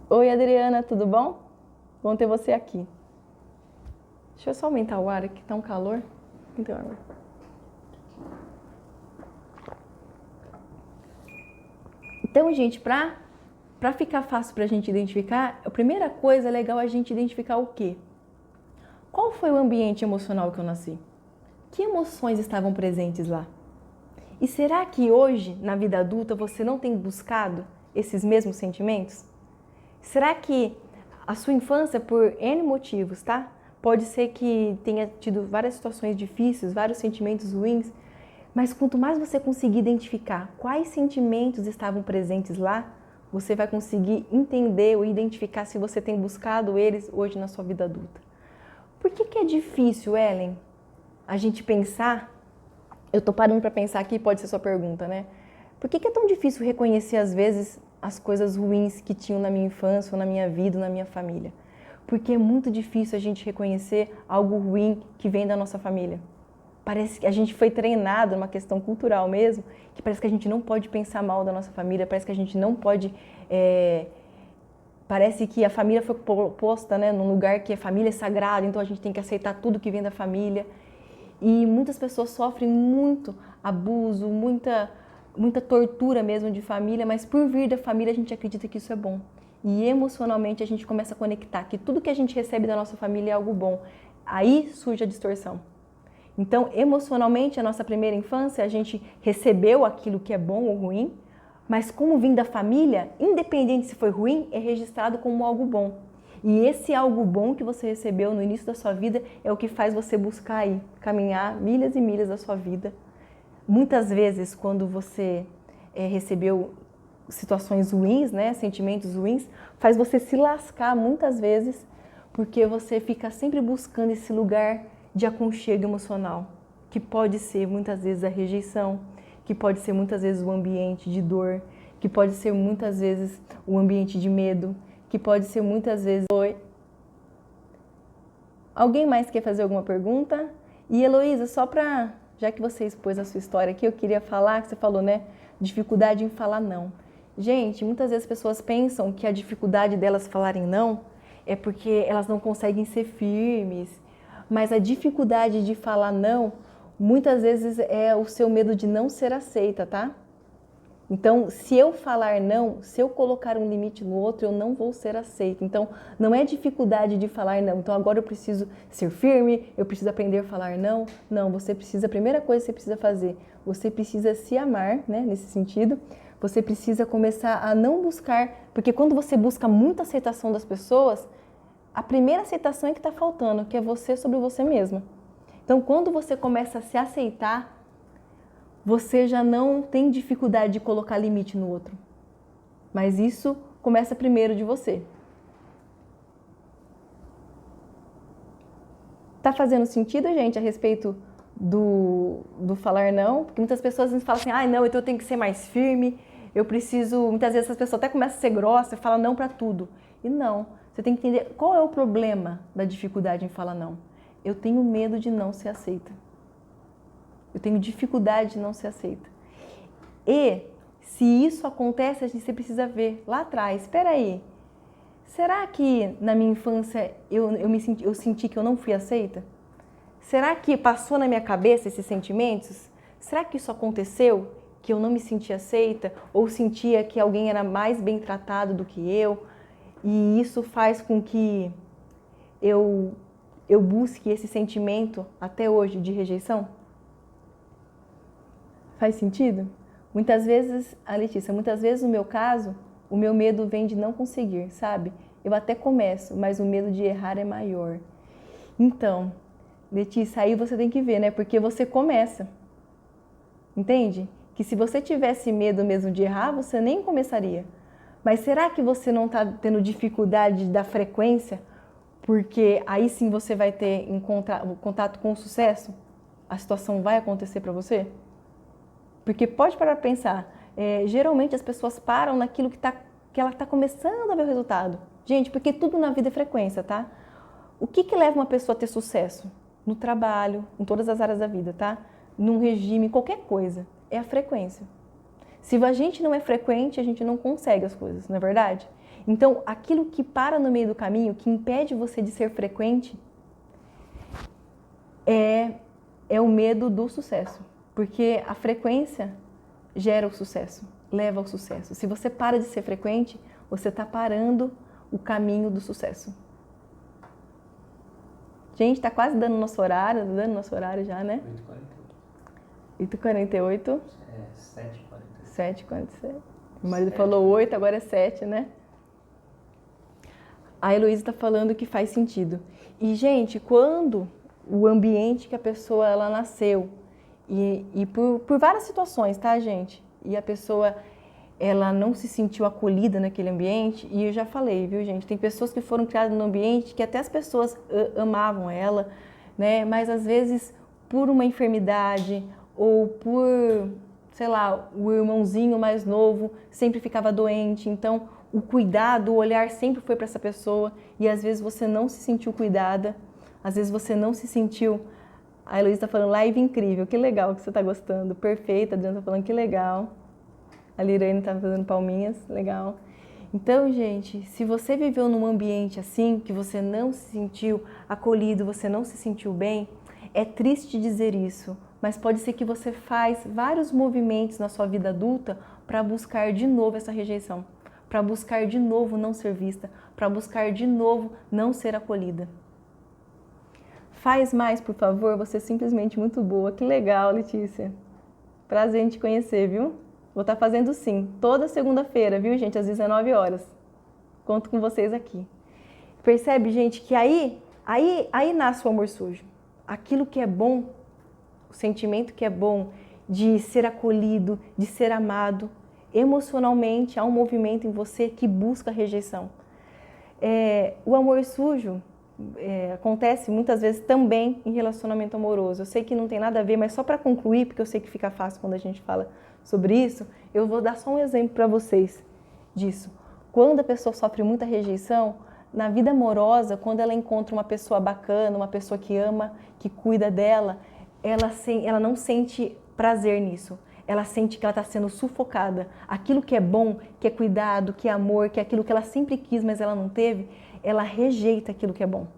Oi, Adriana, tudo bom? Bom ter você aqui. Deixa eu só aumentar o ar aqui, tá um calor. Então, gente, para ficar fácil para a gente identificar, a primeira coisa é legal a gente identificar o quê? Qual foi o ambiente emocional que eu nasci? Que emoções estavam presentes lá? E será que hoje, na vida adulta, você não tem buscado esses mesmos sentimentos? Será que a sua infância, por N motivos, tá? Pode ser que tenha tido várias situações difíceis, vários sentimentos ruins, mas quanto mais você conseguir identificar quais sentimentos estavam presentes lá, você vai conseguir entender ou identificar se você tem buscado eles hoje na sua vida adulta. Por que é difícil, Ellen, a gente pensar? Eu tô parando para pensar aqui, pode ser sua pergunta, né? Por que é tão difícil reconhecer, às vezes, as coisas ruins que tinham na minha infância, ou na minha vida, ou na minha família? Porque é muito difícil a gente reconhecer algo ruim que vem da nossa família. Parece que a gente foi treinado, uma questão cultural mesmo, que parece que a gente não pode pensar mal da nossa família, parece que a gente não pode... Parece que a família foi posta, né, num lugar que a família é sagrada, então a gente tem que aceitar tudo que vem da família. E muitas pessoas sofrem muito abuso, muita tortura mesmo de família, mas por vir da família a gente acredita que isso é bom. E emocionalmente a gente começa a conectar que tudo que a gente recebe da nossa família é algo bom. Aí surge a distorção. Então, emocionalmente, a nossa primeira infância, a gente recebeu aquilo que é bom ou ruim, mas como vem da família, independente se foi ruim, é registrado como algo bom. E esse algo bom que você recebeu no início da sua vida é o que faz você buscar aí, caminhar milhas e milhas da sua vida. Muitas vezes, quando você recebeu situações ruins, né, sentimentos ruins, faz você se lascar muitas vezes, porque você fica sempre buscando esse lugar de aconchego emocional, que pode ser muitas vezes a rejeição, que pode ser muitas vezes o ambiente de dor, que pode ser muitas vezes o ambiente de medo, que pode ser muitas vezes... Oi. Alguém mais quer fazer alguma pergunta? E Heloísa, só para... Já que você expôs a sua história aqui, eu queria falar, que você falou, né? Dificuldade em falar não. Gente, muitas vezes as pessoas pensam que a dificuldade delas falarem não é porque elas não conseguem ser firmes. Mas a dificuldade de falar não, muitas vezes é o seu medo de não ser aceita, tá? Então, se eu falar não, se eu colocar um limite no outro, eu não vou ser aceita. Então, não é dificuldade de falar não. Então, agora eu preciso ser firme, eu preciso aprender a falar não. Não, você precisa, a primeira coisa que você precisa fazer, você precisa se amar, né, nesse sentido. Você precisa começar a não buscar, porque quando você busca muita aceitação das pessoas, a primeira aceitação é que está faltando, que é você sobre você mesma. Então, quando você começa a se aceitar, você já não tem dificuldade de colocar limite no outro. Mas isso começa primeiro de você. Tá fazendo sentido, gente, a respeito do falar não? Porque muitas pessoas falam assim, ah, não, então eu tenho que ser mais firme, eu preciso... Muitas vezes as pessoas até começam a ser grossas, falam não para tudo. E não, você tem que entender qual é o problema da dificuldade em falar não. Eu tenho medo de não ser aceita. Eu tenho dificuldade de não ser aceita. E se isso acontece, você precisa ver lá atrás. Espera aí, será que na minha infância eu senti que eu não fui aceita? Será que passou na minha cabeça esses sentimentos? Será que isso aconteceu? Que eu não me sentia aceita? Ou sentia que alguém era mais bem tratado do que eu? E isso faz com que eu busque esse sentimento até hoje de rejeição? Faz sentido? Muitas vezes, Letícia, muitas vezes no meu caso, o meu medo vem de não conseguir, sabe? Eu até começo, mas o medo de errar é maior. Então, Letícia, aí você tem que ver, né? Porque você começa. Entende? Que se você tivesse medo mesmo de errar, você nem começaria. Mas será que você não está tendo dificuldade da frequência? Porque aí sim você vai ter contato com o sucesso? A situação vai acontecer para você? Porque pode parar para pensar, geralmente as pessoas param naquilo que que ela está começando a ver o resultado. Gente, porque tudo na vida é frequência, tá? O que leva uma pessoa a ter sucesso? No trabalho, em todas as áreas da vida, tá? Num regime, qualquer coisa. É a frequência. Se a gente não é frequente, a gente não consegue as coisas, não é verdade? Então, aquilo que para no meio do caminho, que impede você de ser frequente, é o medo do sucesso. Porque a frequência gera o sucesso, leva ao sucesso. Se você para de ser frequente, você está parando o caminho do sucesso. Gente, tá quase dando nosso horário já, né? 8h48. 7h47. O marido falou 8, agora é 7, né? A Heloísa está falando que faz sentido. E, gente, quando o ambiente que a pessoa ela nasceu, e por várias situações, tá, gente? E a pessoa ela não se sentiu acolhida naquele ambiente, e eu já falei, viu, gente? Tem pessoas que foram criadas num ambiente que até as pessoas amavam ela, né? Mas às vezes por uma enfermidade ou por, sei lá, o irmãozinho mais novo sempre ficava doente, então o cuidado, o olhar sempre foi para essa pessoa, e às vezes você não se sentiu cuidada, às vezes você não se sentiu... A Heloísa está falando, live incrível, que legal que você está gostando, perfeita, a Adriana está falando, que legal. A Lirane está fazendo palminhas, legal. Então, gente, se você viveu num ambiente assim, que você não se sentiu acolhido, você não se sentiu bem, é triste dizer isso, mas pode ser que você faz vários movimentos na sua vida adulta para buscar de novo essa rejeição, para buscar de novo não ser vista, para buscar de novo não ser acolhida. Faz mais, por favor, você é simplesmente muito boa. Que legal, Letícia. Prazer em te conhecer, viu? Vou estar fazendo sim, toda segunda-feira, viu, gente, às 19 horas. Conto com vocês aqui. Percebe, gente, que aí nasce o amor sujo. Aquilo que é bom, o sentimento que é bom de ser acolhido, de ser amado, emocionalmente há um movimento em você que busca a rejeição. O amor sujo acontece muitas vezes também em relacionamento amoroso. Eu sei que não tem nada a ver, mas só para concluir, porque eu sei que fica fácil quando a gente fala sobre isso, eu vou dar só um exemplo para vocês disso. Quando a pessoa sofre muita rejeição, na vida amorosa, quando ela encontra uma pessoa bacana, uma pessoa que ama, que cuida dela, ela não sente prazer nisso. Ela sente que ela está sendo sufocada. Aquilo que é bom, que é cuidado, que é amor, que é aquilo que ela sempre quis, mas ela não teve, ela rejeita aquilo que é bom.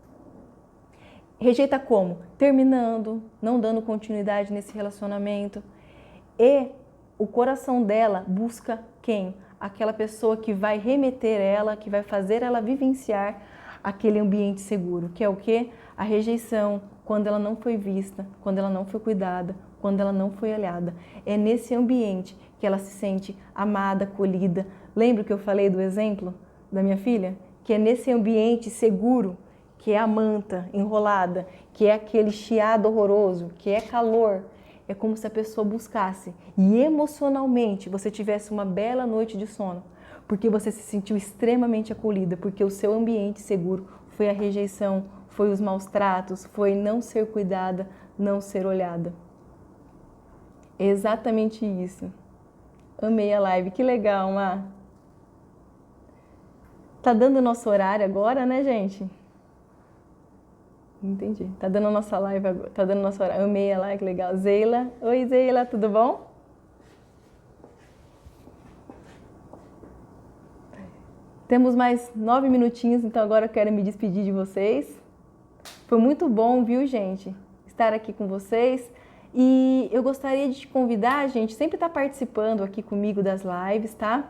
Rejeita como? Terminando, não dando continuidade nesse relacionamento. E o coração dela busca quem? Aquela pessoa que vai remeter ela, que vai fazer ela vivenciar aquele ambiente seguro, que é o quê? A rejeição, quando ela não foi vista, quando ela não foi cuidada, quando ela não foi olhada. É nesse ambiente que ela se sente amada, acolhida. Lembra que eu falei do exemplo da minha filha? Que é nesse ambiente seguro, que é a manta enrolada, que é aquele chiado horroroso, que é calor. É como se a pessoa buscasse e emocionalmente você tivesse uma bela noite de sono, porque você se sentiu extremamente acolhida, porque o seu ambiente seguro foi a rejeição, foi os maus tratos, foi não ser cuidada, não ser olhada. É exatamente isso. Amei a live, que legal, Má. Tá dando o nosso horário agora, né, gente? Entendi. Tá dando a nossa live agora. Tá dando nosso horário. Amei a live, que legal. Zeila. Oi, Zeila, tudo bom? Temos mais 9 minutinhos, então agora eu quero me despedir de vocês. Foi muito bom, viu, gente, estar aqui com vocês. E eu gostaria de te convidar, gente, sempre estar participando aqui comigo das lives, tá?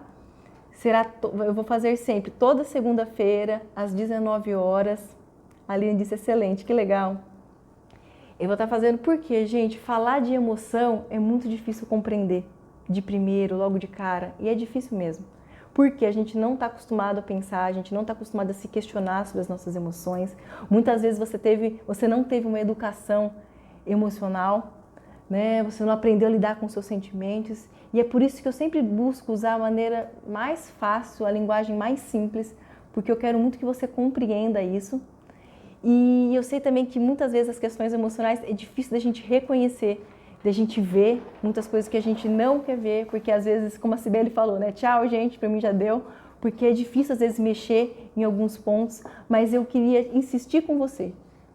Eu vou fazer sempre, toda segunda-feira, às 19 horas. A Aline disse excelente, que legal. Eu vou estar fazendo porque, gente, falar de emoção é muito difícil compreender de primeiro, logo de cara, e é difícil mesmo. Porque a gente não está acostumado a pensar, a gente não está acostumado a se questionar sobre as nossas emoções. Muitas vezes você não teve uma educação emocional, né? Você não aprendeu a lidar com seus sentimentos. E é por isso que eu sempre busco usar a maneira mais fácil, a linguagem mais simples, porque eu quero muito que você compreenda isso. E eu sei também que muitas vezes as questões emocionais é difícil da gente reconhecer, da gente ver muitas coisas que a gente não quer ver, porque às vezes, como a Cibele falou, né? Tchau, gente, pra mim já deu, porque é difícil às vezes mexer em alguns pontos, mas eu queria insistir com você.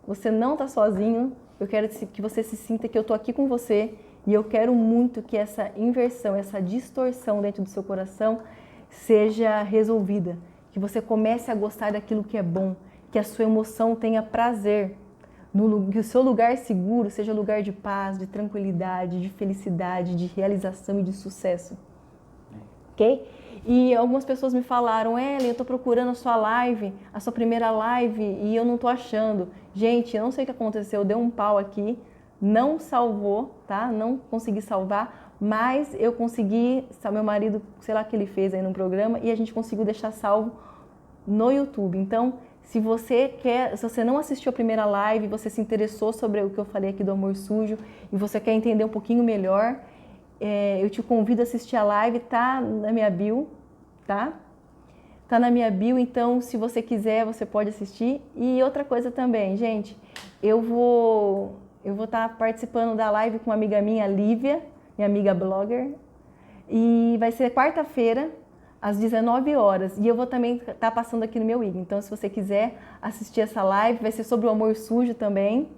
Você não está sozinho, eu quero que você se sinta que eu estou aqui com você e eu quero muito que essa inversão, essa distorção dentro do seu coração seja resolvida, que você comece a gostar daquilo que é bom, que a sua emoção tenha prazer, que o seu lugar seguro seja lugar de paz, de tranquilidade, de felicidade, de realização e de sucesso. Ok? E algumas pessoas me falaram, Ellen, eu estou procurando a sua live, a sua primeira live, e eu não estou achando. Gente, eu não sei o que aconteceu, deu um pau aqui, não salvou, tá? Não consegui salvar, mas eu consegui, meu marido, sei lá o que ele fez aí no programa, e a gente conseguiu deixar salvo no YouTube. Então, se você não assistiu a primeira live, você se interessou sobre o que eu falei aqui do amor sujo, e você quer entender um pouquinho melhor, eu te convido a assistir a live, tá na minha bio, tá? Tá na minha bio, então se você quiser, você pode assistir. E outra coisa também, gente, eu vou estar participando da live com uma amiga minha, Lívia, minha amiga blogger, e vai ser quarta-feira, às 19 horas, e eu vou também estar passando aqui no meu IG. Então, se você quiser assistir essa live, vai ser sobre o amor sujo também.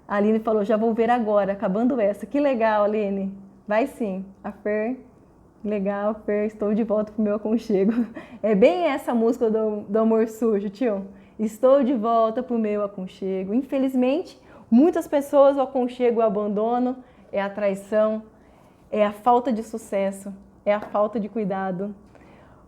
A Aline falou, já vou ver agora, acabando essa. Que legal, Aline. Vai sim. A Fer, legal, Fer, estou de volta pro meu aconchego. É bem essa música do amor sujo, tio. Estou de volta pro meu aconchego. Infelizmente, muitas pessoas o aconchego o abandono, é a traição, é a falta de sucesso, é a falta de cuidado.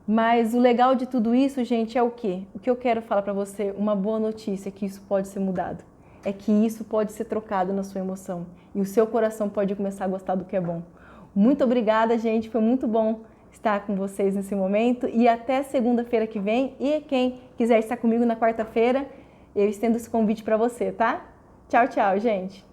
Mas o legal de tudo isso, gente, é o quê? O que eu quero falar para você, uma boa notícia, é que isso pode ser mudado. É que isso pode ser trocado na sua emoção. E o seu coração pode começar a gostar do que é bom. Muito obrigada, gente. Foi muito bom estar com vocês nesse momento. E até segunda-feira que vem. E quem quiser estar comigo na quarta-feira, eu estendo esse convite para você, tá? Tchau, tchau, gente.